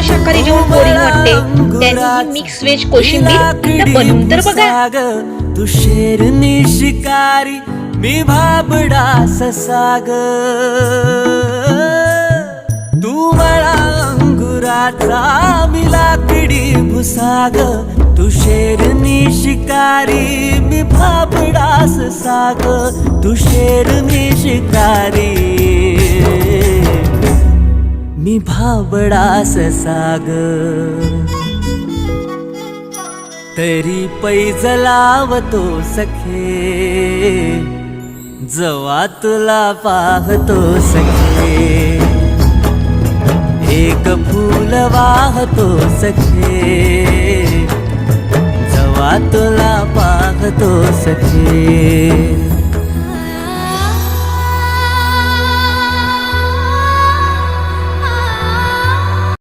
शाकाहारी जेवण बोरिंग वाटते त्यांनी मिक्स व्हेज कोशिंबीर बनवून तर बघा. तू शेरनी शिकारी मी भाबडा ससाग, तू मला अंगुराचा मी लाकडी भुसाग, तू शेरनी शिकारी मी भाबडा ससाग, तू शेरनी शिकारी मी भाबडा ससाग. तरी पैज लावतो सखे जवा तुला पाहतो सखे, एक फूल वाहतो सखे जवा तुला पाहतो सखे.